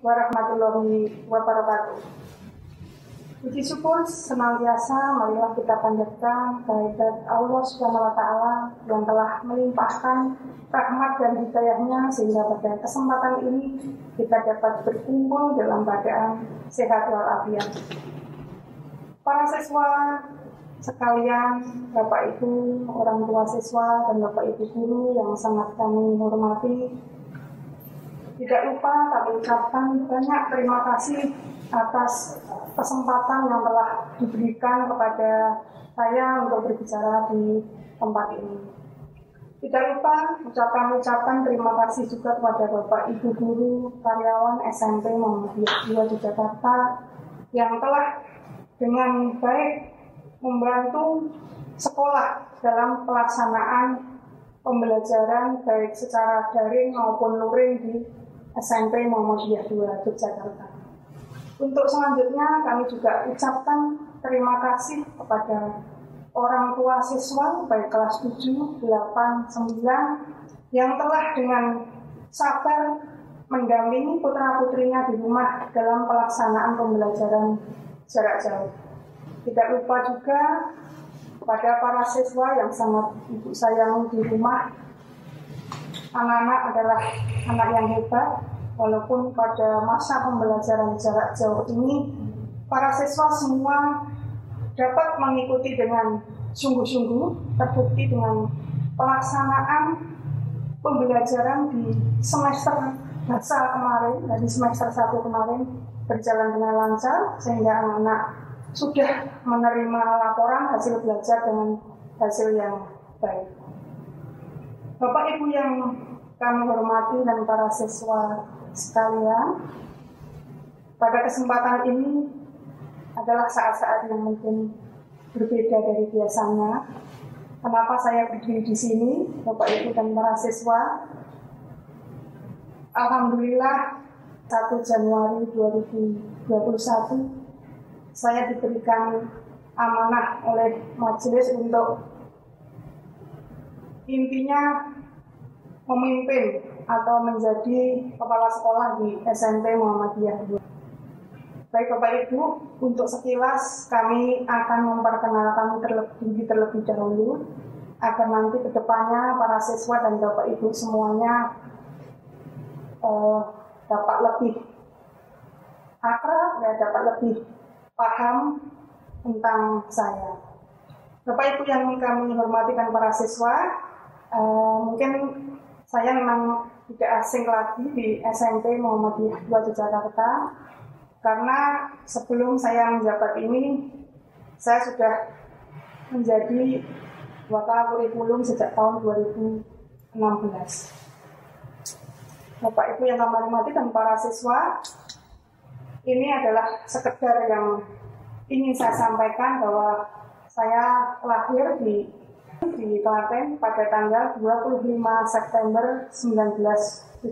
warahmatullahi wabarakatuh. Puji syukur senantiasa marilah kita panjatkan kehadirat Allah Subhanahu wa Ta'ala yang telah melimpahkan rahmat dan hidayahnya sehingga pada kesempatan ini kita dapat berkumpul dalam keadaan sehat walafiat. Para siswa sekalian, Bapak Ibu, orang tua siswa dan Bapak Ibu guru yang sangat kami hormati, tidak lupa kami ucapkan banyak terima kasih atas kesempatan yang telah diberikan kepada saya untuk berbicara di tempat ini. Tidak lupa ucapan terima kasih juga kepada Bapak Ibu guru karyawan SMP Muhammadiyah 2 di Jakarta yang telah dengan baik membantu sekolah dalam pelaksanaan pembelajaran baik secara daring maupun luring di SMP Muhammadiyah 2 Yogyakarta. Untuk selanjutnya kami juga ucapkan terima kasih kepada orang tua siswa baik kelas 7, 8, 9 yang telah dengan sabar mendampingi putra-putrinya di rumah dalam pelaksanaan pembelajaran jarak jauh. Tidak lupa juga kepada para siswa yang sangat ibu sayang di rumah. Anak-anak adalah anak yang hebat. Walaupun pada masa pembelajaran jarak jauh ini, para siswa semua dapat mengikuti dengan sungguh-sungguh, terbukti dengan pelaksanaan pembelajaran di semester dasar kemarin, dari semester 1 kemarin berjalan dengan lancar, sehingga anak-anak sudah menerima laporan hasil belajar dengan hasil yang baik. Bapak Ibu yang kami hormati dan para siswa sekalian, pada kesempatan ini adalah saat-saat yang mungkin berbeda dari biasanya. Kenapa saya berdiri di sini, Bapak Ibu dan para siswa? Alhamdulillah 1 Januari 2021 saya diberikan amanah oleh majelis untuk intinya memimpin atau menjadi kepala sekolah di SMP Muhammadiyah 2. Baik Bapak Ibu, untuk sekilas kami akan memperkenalkan terlebih dahulu agar nanti ke depannya para siswa dan Bapak Ibu semuanya dapat lebih akrab, dapat lebih paham tentang saya. Bapak Ibu yang kami hormati dan para siswa, mungkin saya memang tidak asing lagi di SMP Muhammadiyah 2 Yogyakarta karena sebelum saya menjabat ini saya sudah menjadi wakil kurikulum sejak tahun 2016. Bapak Ibu yang kami hormati dan para siswa, ini adalah sekedar yang ingin saya sampaikan bahwa saya lahir di Klaten pada tanggal 25 September 1975.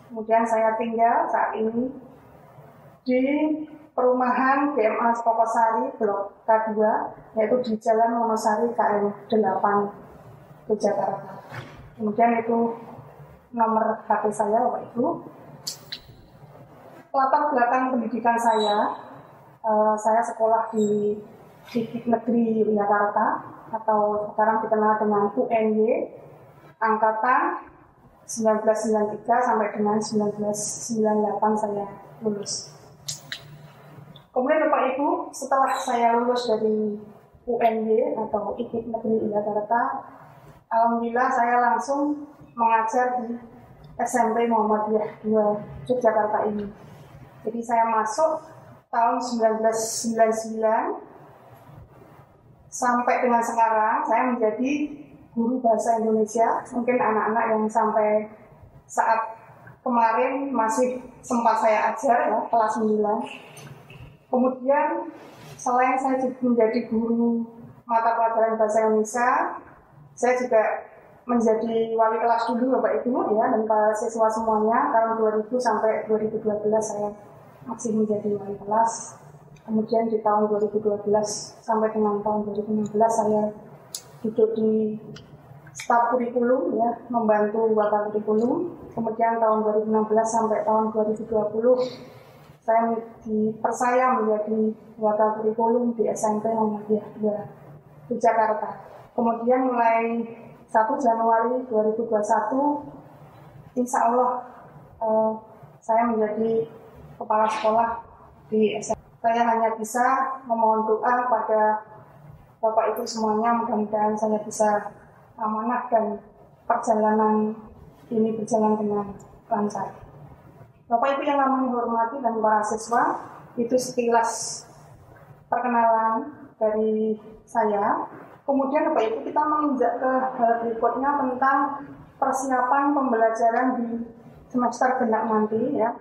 Kemudian saya tinggal saat ini di perumahan GMA Pokosari Blok K2, yaitu di Jalan Wonosari KM 8 Jakarta. Kemudian itu nomor HP saya, Bapak Ibu. Latar belakang pendidikan saya sekolah di IKIP Negeri Jakarta atau sekarang dikenal dengan UNY angkatan 1993 sampai dengan 1998 saya lulus. Kemudian Bapak Ibu, setelah saya lulus dari UNY atau IKIP Negeri Jakarta, alhamdulillah saya langsung mengajar di SMP Muhammadiyah 2 Yogyakarta ini. Jadi saya masuk tahun 1999 sampai dengan sekarang saya menjadi guru bahasa Indonesia. Mungkin anak-anak yang sampai saat kemarin masih sempat saya ajar ya, kelas 9. Kemudian selain saya menjadi guru mata pelajaran bahasa Indonesia, saya juga menjadi wali kelas dulu Bapak Ibu ya, dan para siswa semuanya tahun 2000 sampai 2012 saya masih menjadi wali kelas. Kemudian di tahun 2012 sampai dengan tahun 2016 saya duduk di staf kurikulum ya, membantu wakil kurikulum. Kemudian tahun 2016 sampai tahun 2020 saya dipercaya menjadi wakil kurikulum di SMP Muhammadiyah 2 di Jakarta. Kemudian mulai 1 Januari 2021 insya Allah saya menjadi kepala sekolah di SMP. Saya hanya bisa memohon doa pada Bapak Ibu semuanya, mudah-mudahan saya bisa amanah dan perjalanan ini berjalan dengan lancar. Bapak Ibu yang kami hormati dan para siswa, itu sekilas perkenalan dari saya. Kemudian Bapak Ibu kita menginjak ke hal berikutnya tentang persiapan pembelajaran di semester genap nanti ya.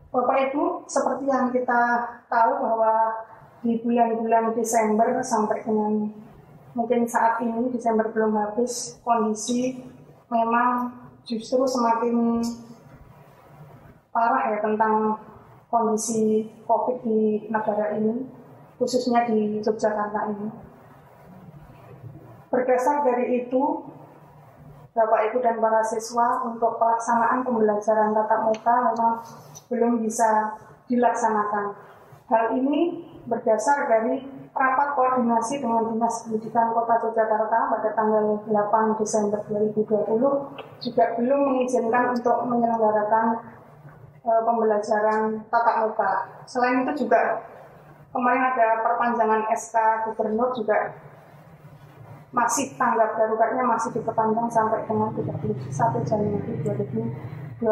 Bapak Ibu, seperti yang kita tahu bahwa di bulan-bulan Desember sampai dengan mungkin saat ini, Desember belum habis, kondisi memang justru semakin parah ya tentang kondisi COVID di negara ini, khususnya di Yogyakarta ini. Berdasar dari itu, Bapak Ibu dan para siswa untuk pelaksanaan pembelajaran tatap muka memang belum bisa dilaksanakan. Hal ini berdasar dari rapat koordinasi dengan Dinas Pendidikan Kota Yogyakarta pada tanggal 8 Desember 2020 juga belum mengizinkan untuk menyelenggarakan pembelajaran tatap muka. Selain itu juga kemarin ada perpanjangan SK Gubernur juga masih tanggap daruratnya masih diperpanjang sampai dengan 31 Januari 2021.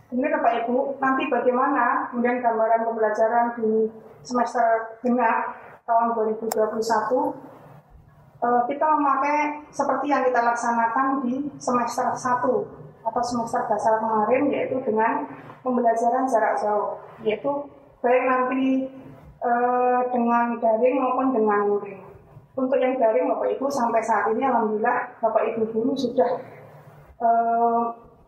Kemudian Bapak Ibu, nanti bagaimana kemudian gambaran pembelajaran di semester genap tahun 2021, kita memakai seperti yang kita laksanakan di semester 1 atau semester dasar kemarin, yaitu dengan pembelajaran jarak jauh, yaitu baik nanti dengan daring maupun dengan luring. Untuk yang daring Bapak Ibu sampai saat ini alhamdulillah Bapak Ibu guru sudah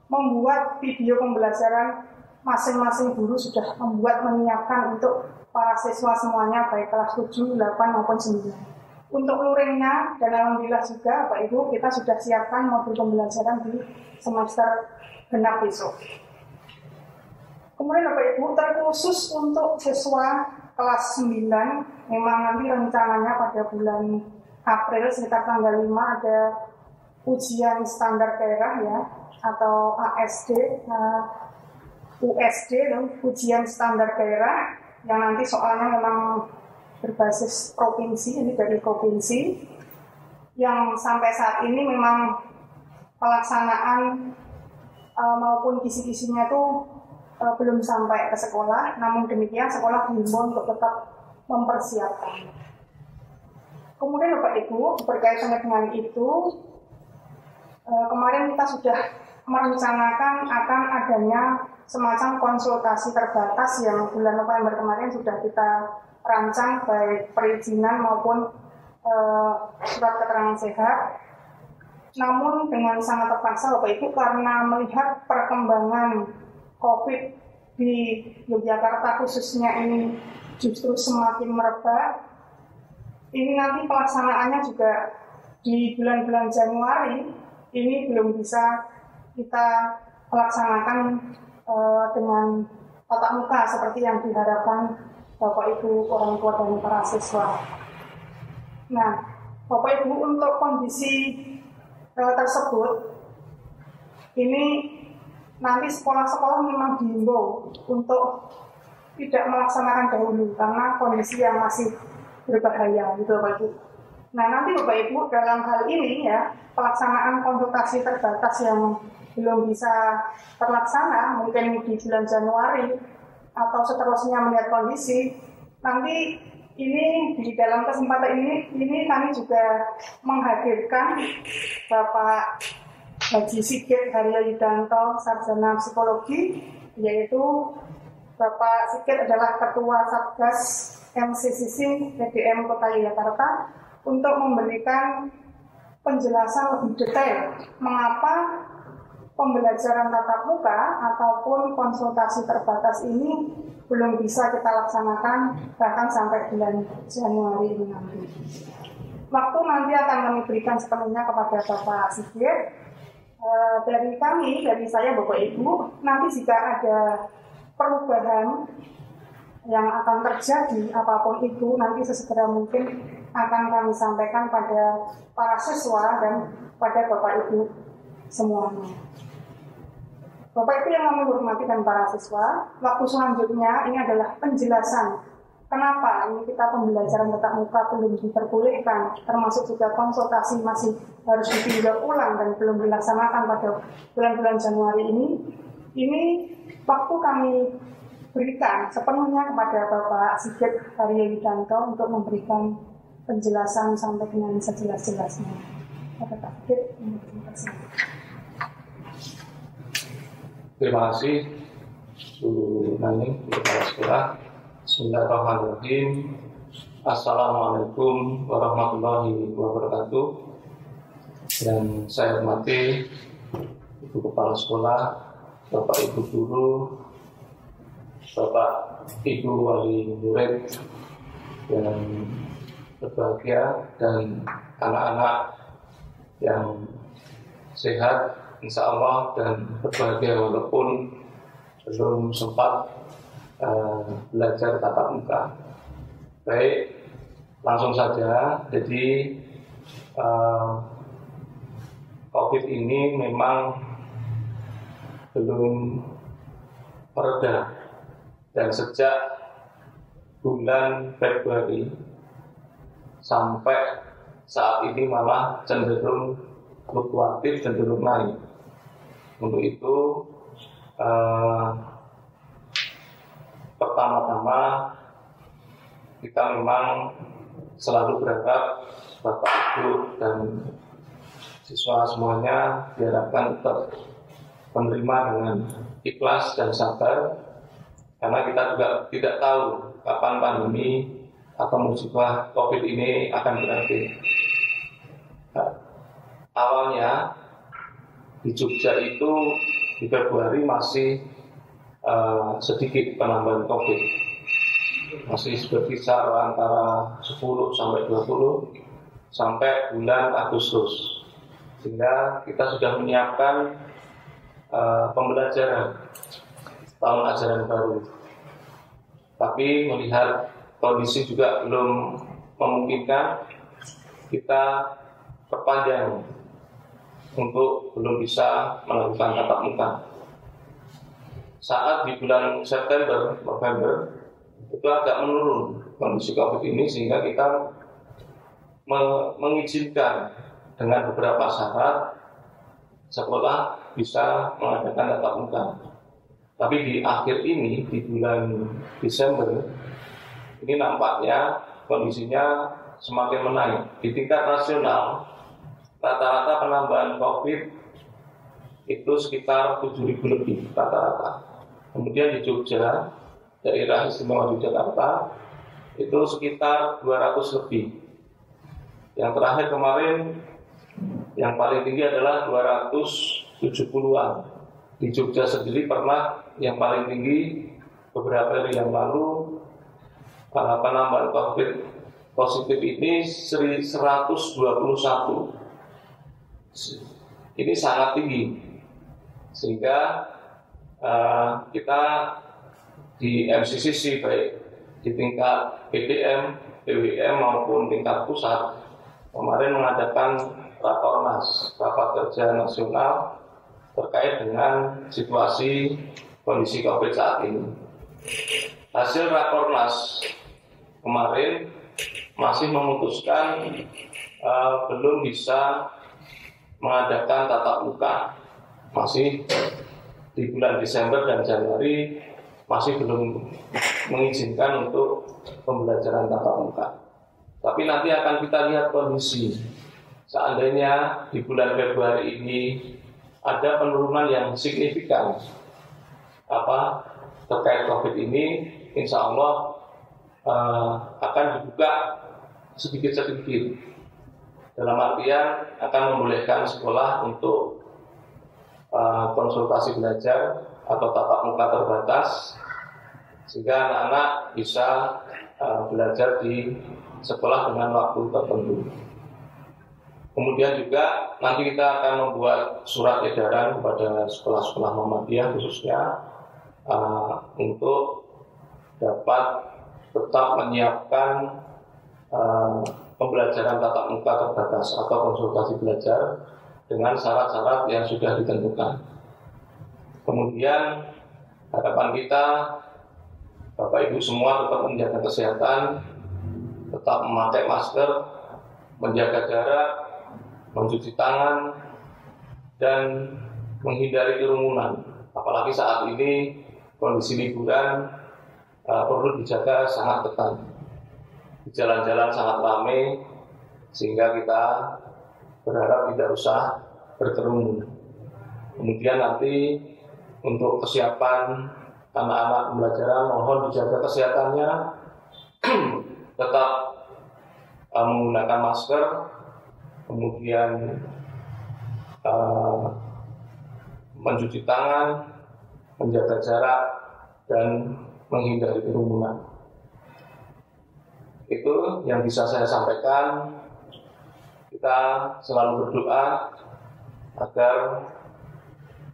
membuat video pembelajaran, masing-masing guru sudah membuat menyiapkan untuk para siswa semuanya baik kelas 7, 8 maupun 9. Untuk luringnya dan alhamdulillah juga Bapak Ibu kita sudah siapkan modul pembelajaran di semester genap besok. Kemudian Bapak Ibu terkhusus untuk siswa kelas 9 memang nanti rencananya pada bulan April sekitar tanggal 5 ada ujian standar daerah ya atau ASD, USD, ujian standar daerah yang nanti soalnya memang berbasis provinsi, ini dari provinsi yang sampai saat ini memang pelaksanaan maupun kisi-kisinya itu belum sampai ke sekolah, namun demikian sekolah dihimbau untuk tetap mempersiapkan. Kemudian Bapak Ibu, berkaitan dengan itu, kemarin kita sudah merencanakan akan adanya semacam konsultasi terbatas yang bulan November kemarin sudah kita rancang baik perizinan maupun surat keterangan sehat. Namun dengan sangat terpaksa Bapak Ibu karena melihat perkembangan COVID di Yogyakarta khususnya ini justru semakin merebak. Ini nanti pelaksanaannya juga di bulan-bulan Januari ini belum bisa kita laksanakan dengan tatap muka seperti yang diharapkan Bapak Ibu orang tua dan para siswa. Nah, Bapak Ibu untuk kondisi tersebut ini nanti sekolah-sekolah memang dihimbau untuk tidak melaksanakan dahulu karena kondisi yang masih berbahaya gitu Bapak Ibu. Nah nanti Bapak Ibu dalam hal ini ya pelaksanaan konsultasi terbatas yang belum bisa terlaksana mungkin di bulan Januari atau seterusnya melihat kondisi, nanti ini di dalam kesempatan ini kami juga menghadirkan Bapak Haji Sigit Haryo Yudanto, Sarjana Psikologi, yaitu Bapak Sigit adalah Ketua Satgas MCCC PDM Kota Yogyakarta untuk memberikan penjelasan lebih detail mengapa pembelajaran tatap muka ataupun konsultasi terbatas ini belum bisa kita laksanakan bahkan sampai bulan Januari ini nanti. waktu nanti akan kami berikan sepenuhnya kepada Bapak Sigit. Dari saya Bapak Ibu, nanti jika ada perubahan yang akan terjadi apapun itu, nanti sesegera mungkin akan kami sampaikan pada para siswa dan pada Bapak Ibu semuanya. Bapak Ibu yang kami hormati dan para siswa, waktu selanjutnya ini adalah penjelasan kenapa ini kita pembelajaran tatap muka belum diperbolehkan, termasuk juga konsultasi masih harus ditinjau ulang dan belum dilaksanakan pada bulan-bulan Januari ini. Ini waktu kami berikan sepenuhnya kepada Bapak Sigit Arya Widanto untuk memberikan penjelasan sampai dengan sejelas-jelasnya. Bapak Sigit, terima kasih Bu Nani, Kepala Sekolah. Bismillahirrahmanirrahim. Assalamualaikum warahmatullahi wabarakatuh. Dan saya hormati Ibu Kepala Sekolah, Bapak Ibu Guru, Bapak Ibu Wali Murid yang berbahagia, dan anak-anak yang sehat insya Allah dan berbahagia walaupun belum sempat belajar tatap muka. Baik, langsung saja. Jadi COVID ini memang belum mereda, dan sejak bulan Februari sampai saat ini malah cenderung fluktuatif, cenderung naik. Untuk itu pertama-tama kita memang selalu berharap Bapak Ibu dan siswa semuanya diharapkan tetap menerima dengan ikhlas dan sabar, karena kita juga tidak tahu kapan pandemi atau musibah COVID ini akan berakhir. Awalnya di Jogja itu di Februari masih sedikit penambahan COVID, masih berkisar antara 10 sampai 20 sampai bulan Agustus, sehingga kita sudah menyiapkan pembelajaran tahun ajaran baru. Tapi melihat kondisi juga belum memungkinkan, kita perpanjang untuk belum bisa melakukan tatap muka. Saat di bulan September, November itu agak menurun kondisi COVID ini, sehingga kita mengizinkan dengan beberapa syarat sekolah bisa mengadakan tatap muka. Tapi di akhir ini, di bulan Desember, ini nampaknya kondisinya semakin menaik. Di tingkat nasional, rata-rata penambahan COVID itu sekitar 7.000 lebih rata-rata. Kemudian di Jogja, daerah istimewa Yogyakarta, itu sekitar 200 lebih. Yang terakhir kemarin, yang paling tinggi adalah 270-an. Di Jogja sendiri pernah yang paling tinggi beberapa hari yang lalu, penambahan COVID positif ini 121. Ini sangat tinggi, sehingga kita di MCCC, baik di tingkat PDM, PWM maupun tingkat pusat, kemarin mengadakan Rakornas, rapat kerja nasional terkait dengan situasi kondisi COVID saat ini. Hasil Rakornas kemarin masih memutuskan belum bisa mengadakan tatap muka, masih di bulan Desember dan Januari masih belum mengizinkan untuk pembelajaran tatap muka. Tapi nanti akan kita lihat kondisi. Seandainya di bulan Februari ini ada penurunan yang signifikan terkait COVID ini, insya Allah akan dibuka sedikit-sedikit. Dalam artian akan membolehkan sekolah untuk konsultasi belajar atau tatap muka terbatas, sehingga anak-anak bisa belajar di sekolah dengan waktu tertentu. Kemudian juga nanti kita akan membuat surat edaran kepada sekolah-sekolah Muhammadiyah khususnya untuk dapat tetap menyiapkan pembelajaran tatap muka terbatas atau konsultasi belajar dengan syarat-syarat yang sudah ditentukan. Kemudian harapan kita, Bapak Ibu semua tetap menjaga kesehatan, tetap memakai masker, menjaga jarak, mencuci tangan, dan menghindari kerumunan. Apalagi saat ini kondisi liburan perlu dijaga sangat ketat. Di jalan-jalan sangat ramai, sehingga kita berharap tidak usah berkerumun. Kemudian nanti untuk kesiapan anak-anak pembelajaran, mohon dijaga kesehatannya, tetap menggunakan masker, kemudian mencuci tangan, menjaga jarak, dan menghindari kerumunan. Itu yang bisa saya sampaikan. Kita selalu berdoa agar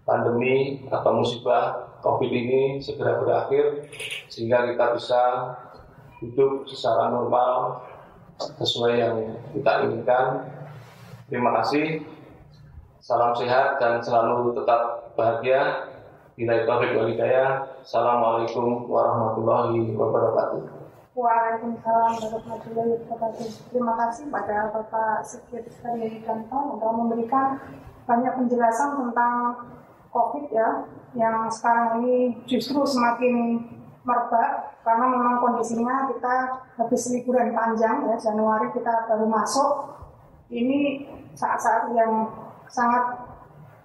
pandemi atau musibah COVID ini segera berakhir, sehingga kita bisa hidup secara normal sesuai yang kita inginkan. Terima kasih. Salam sehat dan selalu tetap bahagia. Billahi taufiq wal hidayah. Assalamualaikum warahmatullahi wabarakatuh. Waalaikumsalam warahmatullahi wabarakatuh. Terima kasih pada Bapak Sekretaris Kantor yang memberikan banyak penjelasan tentang COVID ya, yang sekarang ini justru semakin merebak karena memang kondisinya kita habis liburan panjang ya, Januari kita baru masuk. Ini saat-saat yang sangat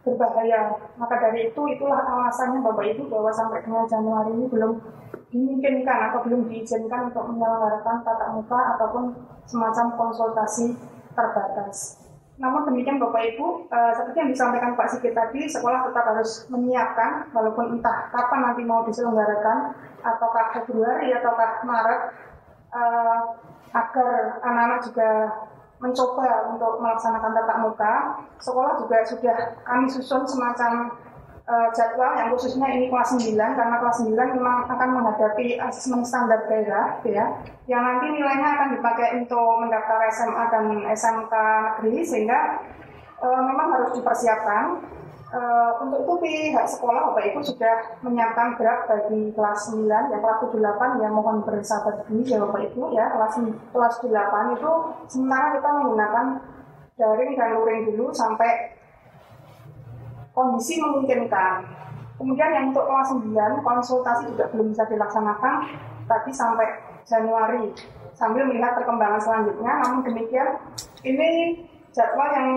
berbahaya. Maka dari itulah alasannya Bapak Ibu bahwa sampai dengan Januari ini belum dimungkinkan atau belum diizinkan untuk menyelenggarakan tatap muka ataupun semacam konsultasi terbatas. Namun demikian Bapak Ibu, seperti yang disampaikan Pak Sigit tadi, sekolah tetap harus menyiapkan, walaupun entah kapan nanti mau diselenggarakan, ataukah Februari ataukah Maret, agar anak-anak juga mencoba untuk melaksanakan tatap muka. Sekolah juga sudah kami susun semacam jadwal yang khususnya ini kelas 9, karena kelas 9 memang akan menghadapi asesmen standar daerah ya, yang nanti nilainya akan dipakai untuk mendaftar SMA dan SMK negeri, sehingga memang harus dipersiapkan. Untuk itu pihak sekolah Bapak Ibu sudah menyiapkan draft bagi kelas 9, yang kelas 78 yang mohon bersabar dulu ya Bapak Ibu ya. Kelas 8 itu sementara kita menggunakan daring dan luring dulu sampai kondisi memungkinkan. Kemudian yang untuk kelas 9 konsultasi juga belum bisa dilaksanakan tadi sampai Januari sambil melihat perkembangan selanjutnya. Namun demikian ini jadwal yang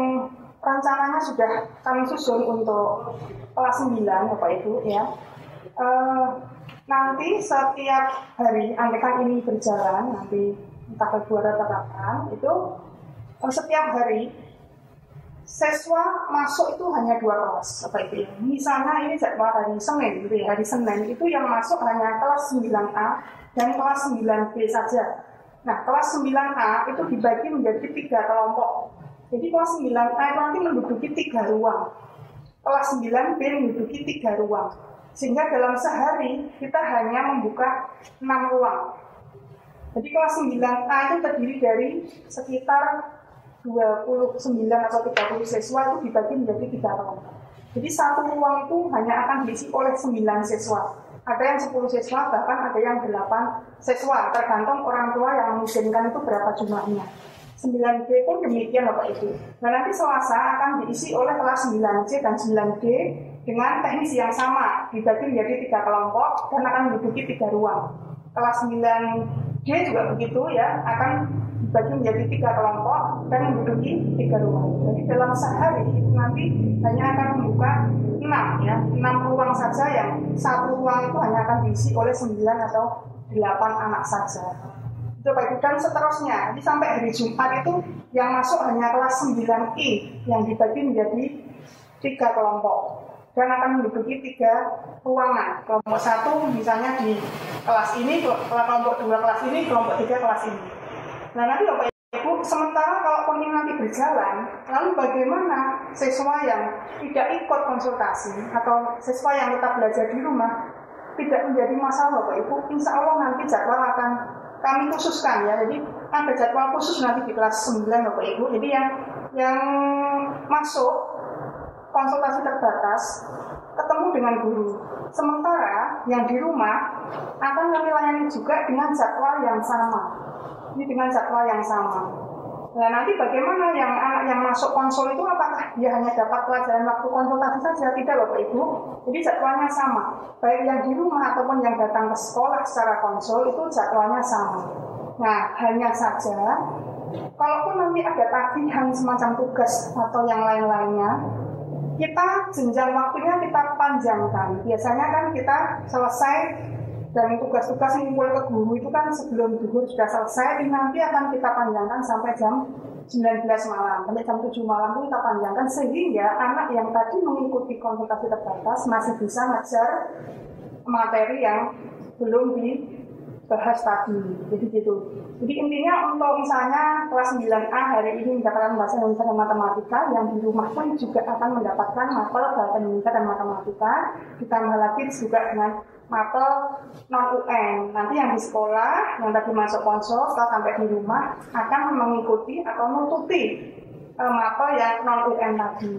rencananya sudah kami susun untuk kelas 9 Bapak Ibu ya. Nanti setiap hari, andaikan ini berjalan nanti entah Februari atau kapan, itu setiap hari siswa masuk itu hanya 2 kelas Bapak Ibu. Misalnya ini jadwal hari Senin gitu ya, hari Senin itu yang masuk hanya kelas 9A dan kelas 9B saja. Nah, kelas 9A itu dibagi menjadi 3 kelompok. Jadi kelas 9A itu nanti menduduki 3 ruang. Kelas 9B menduduki 3 ruang. Sehingga dalam sehari kita hanya membuka 6 ruang. Jadi kelas 9A itu terdiri dari sekitar 29 atau 30 siswa itu dibagi menjadi 3 kelompok. Jadi satu ruang itu hanya akan diisi oleh 9 siswa. Ada yang 10 siswa, bahkan ada yang 8 siswa. Tergantung orang tua yang mengizinkan itu berapa jumlahnya. 9B pun demikian Bapak Ibu. Nah nanti Selasa akan diisi oleh kelas 9C dan 9D dengan teknis yang sama, dibagi menjadi 3 kelompok dan akan menduduki 3 ruang. Kelas 9D juga begitu ya, akan dibagi menjadi 3 kelompok dan menduduki 3 ruang. Jadi dalam sehari itu nanti hanya akan membuka 6 ya, 6 ruang saja, yang satu ruang itu hanya akan diisi oleh 9 atau 8 anak saja. Dan seterusnya, jadi sampai hari Jumat itu yang masuk hanya kelas 9I yang dibagi menjadi 3 kelompok dan akan menduduki 3 ruangan. Kelompok 1 misalnya di kelas ini, kelompok 2 kelas ini, kelompok 3 kelas ini. Nah nanti Bapak Ibu, sementara kalau ini nanti berjalan, lalu bagaimana siswa yang tidak ikut konsultasi atau siswa yang tetap belajar di rumah tidak menjadi masalah Bapak Ibu? Insya Allah nanti jadwal akan kami khususkan ya. Jadi ada jadwal khusus nanti di kelas 9 Bapak Ibu. Jadi yang masuk konsultasi terbatas ketemu dengan guru. Sementara yang di rumah akan kami layani juga dengan jadwal yang sama. Ini dengan jadwal yang sama. Nah nanti bagaimana yang anak yang masuk konsul itu, apakah dia hanya dapat pelajaran waktu konsultasi saja? Tidak Bapak Ibu. Jadi jadwalnya sama. Baik yang di rumah ataupun yang datang ke sekolah secara konsul itu jadwalnya sama. Nah hanya saja kalaupun nanti ada tagihan semacam tugas atau yang lain-lainnya, kita jenjang waktunya kita panjangkan. Biasanya kan kita selesai dan tugas-tugas ngumpul ke guru itu kan sebelum zuhur sudah selesai, nanti akan kita panjangkan sampai jam 19 malam, sampai jam 7 malam itu kita panjangkan sehingga anak yang tadi mengikuti konsultasi terbatas masih bisa ngejar materi yang belum dibahas tadi. Jadi gitu. Jadi intinya untuk misalnya kelas 9A hari ini mendapatkan bahasa Indonesia dan matematika, yang di rumah pun juga akan mendapatkan mapel bahasa Indonesia dan matematika, ditambah lagi juga dengan mapel non-UN. Nanti yang di sekolah, yang tadi masuk konsul, setelah sampai di rumah akan mengikuti atau nututi mapel yang non-UN tadi.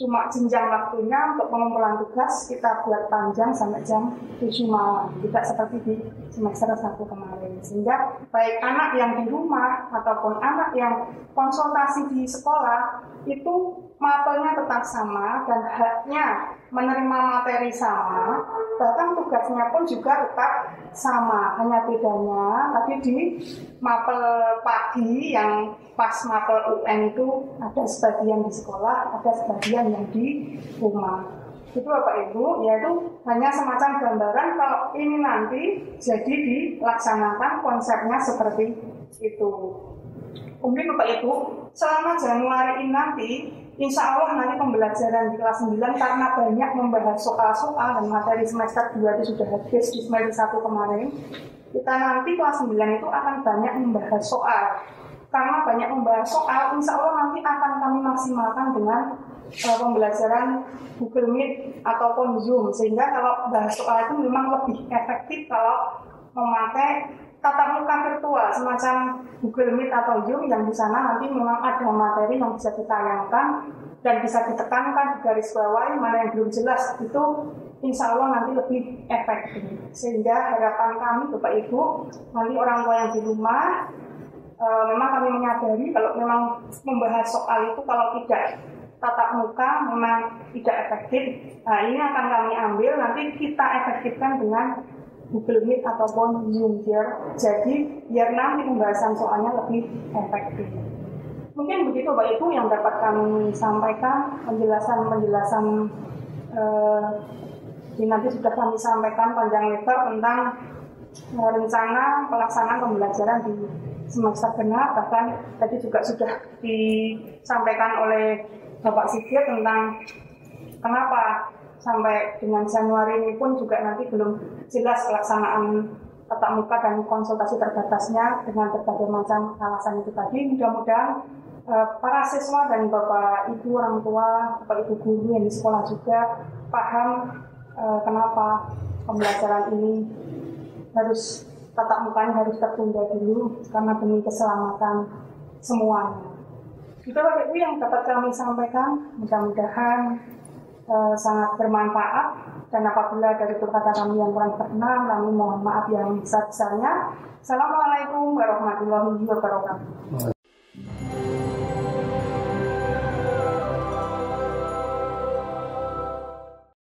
Cuma jenjang waktunya untuk pengumpulan tugas kita buat panjang sampai jam 7 malam, tidak seperti di semester 1 kemarin. Sehingga baik anak yang di rumah ataupun anak yang konsultasi di sekolah itu mapelnya tetap sama dan haknya menerima materi sama, bahkan tugasnya pun juga tetap sama. Hanya bedanya tadi di mapel pagi yang pas mapel UN itu ada sebagian di sekolah, ada sebagian yang di rumah. Itu Bapak Ibu, yaitu hanya semacam gambaran kalau ini nanti jadi dilaksanakan konsepnya seperti itu. Kemudian Bapak Ibu, selama Januari ini nanti, insya Allah nanti pembelajaran di kelas 9 karena banyak membahas soal-soal dan materi semester 2 itu sudah habis di semester 1 kemarin. Kita nanti kelas 9 itu akan banyak membahas soal. Karena banyak membahas soal, insya Allah nanti akan kami maksimalkan dengan pembelajaran Google Meet ataupun Zoom. Sehingga kalau bahas soal itu memang lebih efektif kalau memakai tatap muka virtual semacam Google Meet atau Zoom, yang di sana nanti memang ada materi yang bisa ditayangkan dan bisa ditekankan di garis bawah mana yang belum jelas, itu insya Allah nanti lebih efektif. Sehingga harapan kami Bapak Ibu, nanti orang tua yang di rumah, memang kami menyadari kalau memang membahas soal itu kalau tidak tatap muka memang tidak efektif. Nah ini akan kami ambil, nanti kita efektifkan dengan Google Meet ataupun Zoom jadi biar nanti pembahasan soalnya lebih efektif. Mungkin begitu Bapak Ibu yang dapat kami sampaikan, penjelasan ini nanti sudah kami sampaikan panjang lebar tentang rencana pelaksanaan pembelajaran di semester genap. Bahkan tadi juga sudah disampaikan oleh Bapak Sigit tentang kenapa sampai dengan Januari ini pun juga nanti belum jelas pelaksanaan tatap muka dan konsultasi terbatasnya dengan berbagai macam alasan itu tadi. Mudah-mudahan para siswa dan Bapak Ibu orang tua, Bapak Ibu guru yang di sekolah juga paham kenapa pembelajaran ini harus tatap mukanya harus tertunda dulu karena demi keselamatan semuanya. Itu Bapak Ibu yang dapat kami sampaikan. Mudah-mudahan sangat bermanfaat, dan apabila dari kata kami yang kurang berkenan, kami mohon maaf yang besar-besarnya. Assalamualaikum warahmatullahi wabarakatuh.